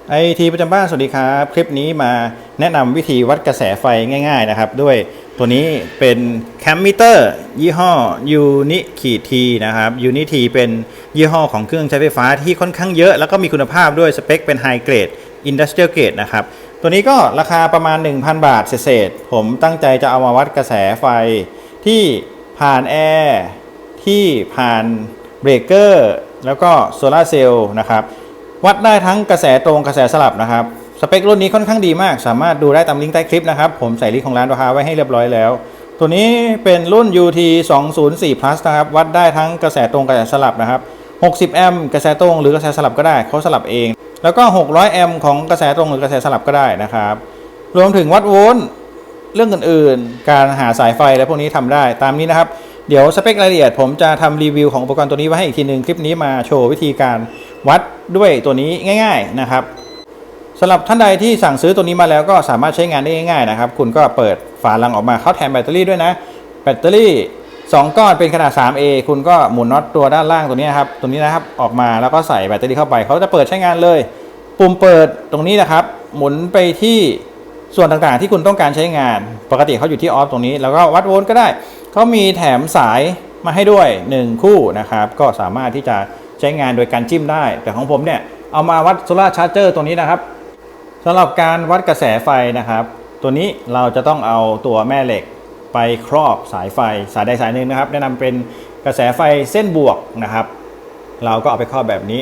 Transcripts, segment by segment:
ไอทีประจำบ้านสวัสดีครับคลิปนี้มาแนะนำวิธีวัดกระแสไฟง่ายๆนะครับด้วยตัวนี้เป็นแคมมิเตอร์ยี่ห้อ Uni-T นะครับ Uni-T เป็นยี่ห้อของเครื่องใช้ไฟฟ้าที่ค่อนข้างเยอะแล้วก็มีคุณภาพด้วยสเปคเป็นไฮเกรด Industrial Grade นะครับตัวนี้ก็ราคาประมาณ 1,000 บาทเศษๆผมตั้งใจจะเอามาวัดกระแสไฟที่ผ่านแอร์ที่ผ่านเบรกเกอร์แล้วก็โซลาร์เซลล์นะครับวัดได้ทั้งกระแสตรงกระแสสลับนะครับสเปครุ่นนี้ค่อนข้างดีมากสามารถดูได้ตามลิงก์ใต้คลิปนะครับผมใส่ลิงก์ของร้านราคาไว้ให้เรียบร้อยแล้วตัวนี้เป็นรุ่น UT 204 Plus นะครับวัดได้ทั้งกระแสตรงกระแสสลับนะครับ60แอมป์กระแสตรงหรือกระแสสลับก็ได้เขาสลับเองแล้วก็600แอมป์ของกระแสตรงหรือกระแสสลับก็ได้นะครับรวมถึงวัดโวลต์เรื่องอื่นๆการหาสายไฟและพวกนี้ทำได้ตามนี้นะครับเดี๋ยวสเปครายละเอียดผมจะทำรีวิวของอุปกรณ์ตัวนี้ไว้ให้อีกทีหนึ่งคลิปนี้มาโชว์วิธีการวัดด้วยตัวนี้ง่ายๆนะครับสำหรับท่านใดที่สั่งซื้อตัวนี้มาแล้วก็สามารถใช้งานได้ง่ายๆนะครับคุณก็เปิดฝาลังออกมาเข้าแถมแบตเตอรี่ด้วยนะแบตเตอรี่2ก้อนเป็นขนาด 3A คุณก็หมุนน็อตตัวด้านล่างตัวนี้ครับตัวนี้นะครับออกมาแล้วก็ใส่แบตเตอรี่เข้าไปเขาจะเปิดใช้งานเลยปุ่มเปิดตรงนี้นะครับหมุนไปที่ส่วนต่างๆที่คุณต้องการใช้งานปกติเขาอยู่ที่ออฟตรงนี้แล้วก็วัดโวลต์ก็ได้เขามีแถมสายมาให้ด้วย1คู่นะครับก็สามารถที่จะใช้งานโดยการจิ้มได้แต่ของผมเนี่ยเอามาวัดโซลาร์ชาร์เจอร์ตัวนี้นะครับสำหรับการวัดกระแสไฟนะครับตัวนี้เราจะต้องเอาตัวแม่เหล็กไปครอบสายไฟสายใดสายหนึ่งนะครับแนะนำเป็นกระแสไฟเส้นบวกนะครับเราก็เอาไปครอบแบบนี้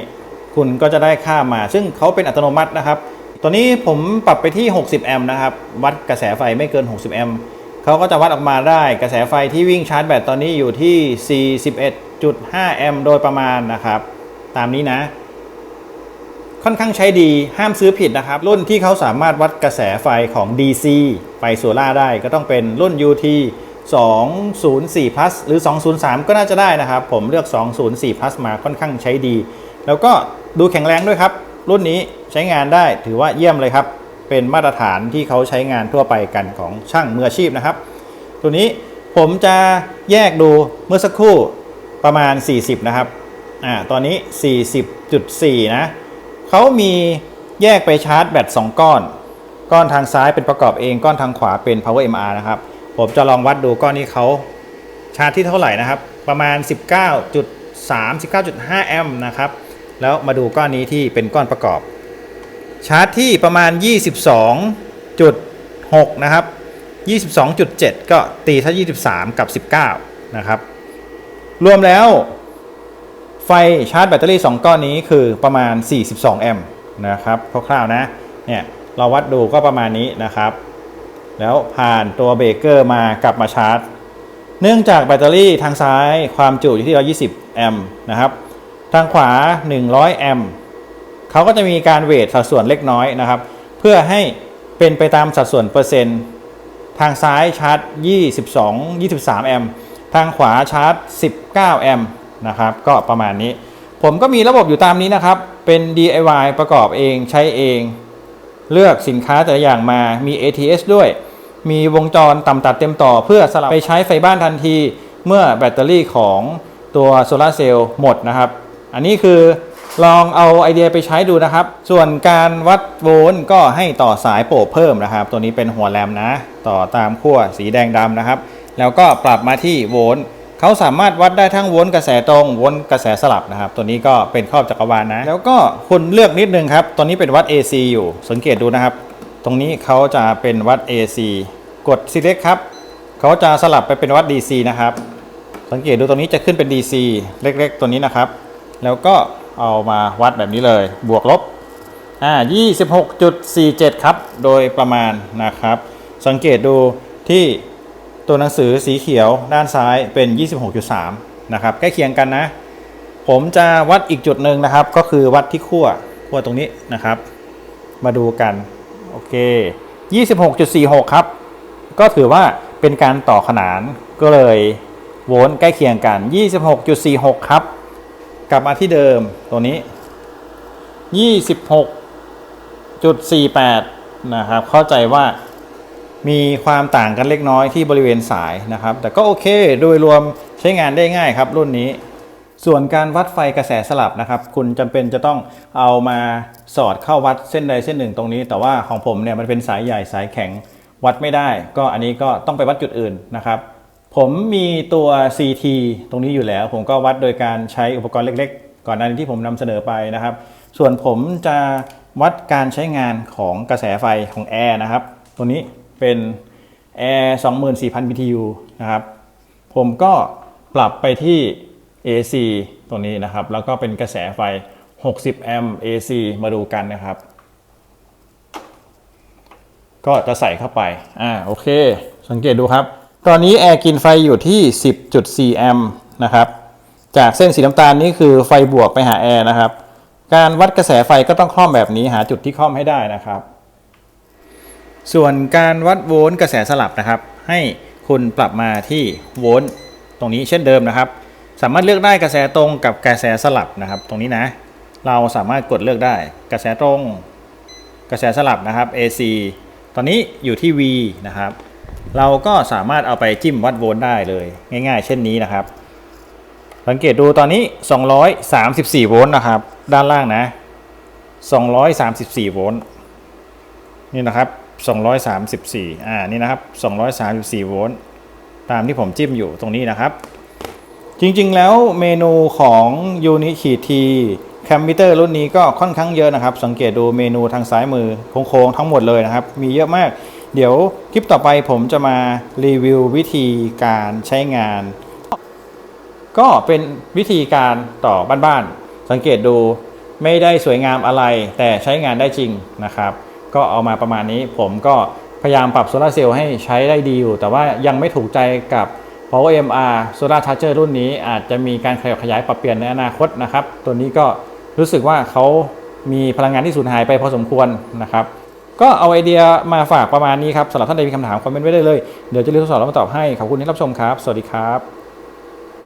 คุณก็จะได้ค่ามาซึ่งเขาเป็นอัตโนมัตินะครับตัวนี้ผมปรับไปที่60แอมป์นะครับวัดกระแสไฟไม่เกิน60แอมป์เขาก็จะวัดออกมาได้กระแสไฟที่วิ่งชาร์จแบตตอนนี้อยู่ที่41.5แอมป์โดยประมาณนะครับตามนี้นะค่อนข้างใช้ดีห้ามซื้อผิดนะครับรุ่นที่เขาสามารถวัดกระแสไฟของ DC ไปโซล่าได้ก็ต้องเป็นรุ่น UT 204 plus หรือ203ก็น่าจะได้นะครับผมเลือก204 plus มาค่อนข้างใช้ดีแล้วก็ดูแข็งแรงด้วยครับรุ่นนี้ใช้งานได้ถือว่าเยี่ยมเลยครับเป็นมาตรฐานที่เขาใช้งานทั่วไปกันของช่างมืออาชีพนะครับตัวนี้ผมจะแยกดูเมื่อสักครู่ประมาณ40นะครับตอนนี้ 40.4 นะเขามีแยกไปชาร์จแบต2ก้อนทางซ้ายเป็นประกอบเองก้อนทางขวาเป็น power MR นะครับผมจะลองวัดดูก้อนนี้เขาชาร์จที่เท่าไหร่นะครับประมาณ 19.5 แอมป์นะครับแล้วมาดูก้อนนี้ที่เป็นก้อนประกอบชาร์จที่ประมาณ 22.6 นะครับ 22.7 ก็ตีถ้า23กับ19นะครับรวมแล้วไฟชาร์จแบตเตอรี่2ก้อนนี้คือประมาณ42แอมป์นะครับคร่าวๆนะเนี่ยเราวัดดูก็ประมาณนี้นะครับแล้วผ่านตัวเบรกเกอร์มากลับมาชาร์จเนื่องจากแบตเตอรี่ทางซ้ายความจุอยู่ที่120แอมป์นะครับทางขวา100แอมป์เขาก็จะมีการเวทสัดส่วนเล็กน้อยนะครับเพื่อให้เป็นไปตามสัดส่วนเปอร์เซ็นต์ทางซ้ายชาร์จ23แอมป์ทางขวาชาร์จ19แอมป์นะครับก็ประมาณนี้ผมก็มีระบบอยู่ตามนี้นะครับเป็น DIY ประกอบเองใช้เองเลือกสินค้าแต่ละอย่างมามี ATS ด้วยมีวงจรต่ำตัดเต็มต่อเพื่อสลับไปใช้ไฟบ้านทันทีเมื่อแบตเตอรี่ของตัวโซลาร์เซลล์หมดนะครับอันนี้คือลองเอาไอเดียไปใช้ดูนะครับส่วนการวัดโวลต์ก็ให้ต่อสายโปะเพิ่มนะครับตัวนี้เป็นหัวแรมนะต่อตามขั้วสีแดงดำนะครับแล้วก็ปรับมาที่โวลต์เขาสามารถวัดได้ทั้งโวลต์กระแสตรงโวลต์กระแสสลับนะครับตัวนี้ก็เป็นครอบจักรวาลนะแล้วก็คุณเลือกนิดนึงครับตัวนี้เป็นวัด AC อยู่สังเกตดูนะครับตรงนี้เขาจะเป็นวัด AC กด select ครับเขาจะสลับไปเป็นวัด DC นะครับสังเกตดูตรงนี้จะขึ้นเป็น DC เล็กๆตัวนี้นะครับแล้วก็เอามาวัดแบบนี้เลยบวกลบ26.47 ครับโดยประมาณนะครับสังเกตดูที่ตัวหนังสือสีเขียวด้านซ้ายเป็น 26.3 นะครับใกล้เคียงกันนะผมจะวัดอีกจุดหนึ่งนะครับก็คือวัดที่ขั้วตรงนี้นะครับมาดูกันโอเค 26.46 ครับก็ถือว่าเป็นการต่อขนานก็เลยโวลต์ใกล้เคียงกัน 26.46 ครับกลับมาที่เดิมตัวนี้ 26.48 นะครับเข้าใจว่ามีความต่างกันเล็กน้อยที่บริเวณสายนะครับแต่ก็โอเคโดยรวมใช้งานได้ง่ายครับรุ่นนี้ ส่วนการวัดไฟกระแสสลับนะครับคุณจำเป็นจะต้องเอามาสอดเข้าวัดเส้นใดเส้นหนึ่งตรงนี้แต่ว่าของผมเนี่ยมันเป็นสายใหญ่สายแข็งวัดไม่ได้ก็อันนี้ก็ต้องไปวัดจุดอื่นนะครับผมมีตัว CT ตรงนี้อยู่แล้วผมก็วัดโดยการใช้อุปกรณ์เล็กๆก่อนหน้านี้ที่ผมนำเสนอไปนะครับส่วนผมจะวัดการใช้งานของกระแสไฟของแอร์นะครับตัวนี้เป็นแอร์ 24,000 BTU นะครับผมก็ปรับไปที่ AC ตัวนี้นะครับแล้วก็เป็นกระแสไฟ60 แอมป์ AC มาดูกันนะครับก็จะใส่เข้าไปโอเคสังเกตดูครับตอนนี้แอร์กินไฟอยู่ที่ 10.4 แอมป์นะครับจากเส้นสีน้ำตาลนี้คือไฟบวกไปหาแอร์นะครับการวัดกระแสไฟก็ต้องคล่อมแบบนี้หาจุดที่คล่อมให้ได้นะครับส่วนการวัดโวลต์กระแสสลับนะครับให้คุณปรับมาที่โวลต์ตรงนี้เช่นเดิมนะครับสามารถเลือกได้กระแสตรงกับกระแสสลับนะครับตรงนี้นะเราสามารถกดเลือกได้กระแสตรงกระแสสลับนะครับ AC ตอนนี้อยู่ที่ V นะครับเราก็สามารถเอาไปจิ้มวัดโวลต์ได้เลยง่ายๆเช่นนี้นะครับสังเกตดูตอนนี้234โวลต์นะครับด้านล่างนะ234โวลต์นี่นะครับ234นี่นะครับ234โวลต์ตามที่ผมจิ้มอยู่ตรงนี้นะครับจริงๆแล้วเมนูของ Uni-T แคมมิเตอร์รุ่นนี้ก็ค่อนข้างเยอะนะครับสังเกตดูเมนูทางซ้ายมือโค้งๆทั้งหมดเลยนะครับมีเยอะมากเดี๋ยวคลิปต่อไปผมจะมารีวิววิธีการใช้งานก็เป็นวิธีการต่อบ้านๆสังเกตดูไม่ได้สวยงามอะไรแต่ใช้งานได้จริงนะครับก็เอามาประมาณนี้ผมก็พยายามปรับโซลาร์เซลล์ให้ใช้ได้ดีอยู่แต่ว่ายังไม่ถูกใจกับ PowerMR Solar Charger รุ่นนี้อาจจะมีการขยายปรับเปลี่ยนในอนาคตนะครับตัวนี้ก็รู้สึกว่าเขามีพลังงานที่สูญหายไปพอสมควรนะครับก็เอาไอเดียมาฝากประมาณนี้ครับสำหรับท่านใดมีคำถามคอมเมนต์ไว้ได้เลยเดี๋ยวจะรีบทดสอบแล้วมาตอบให้ขอบคุณที่รับชมครับสวัสดีครับ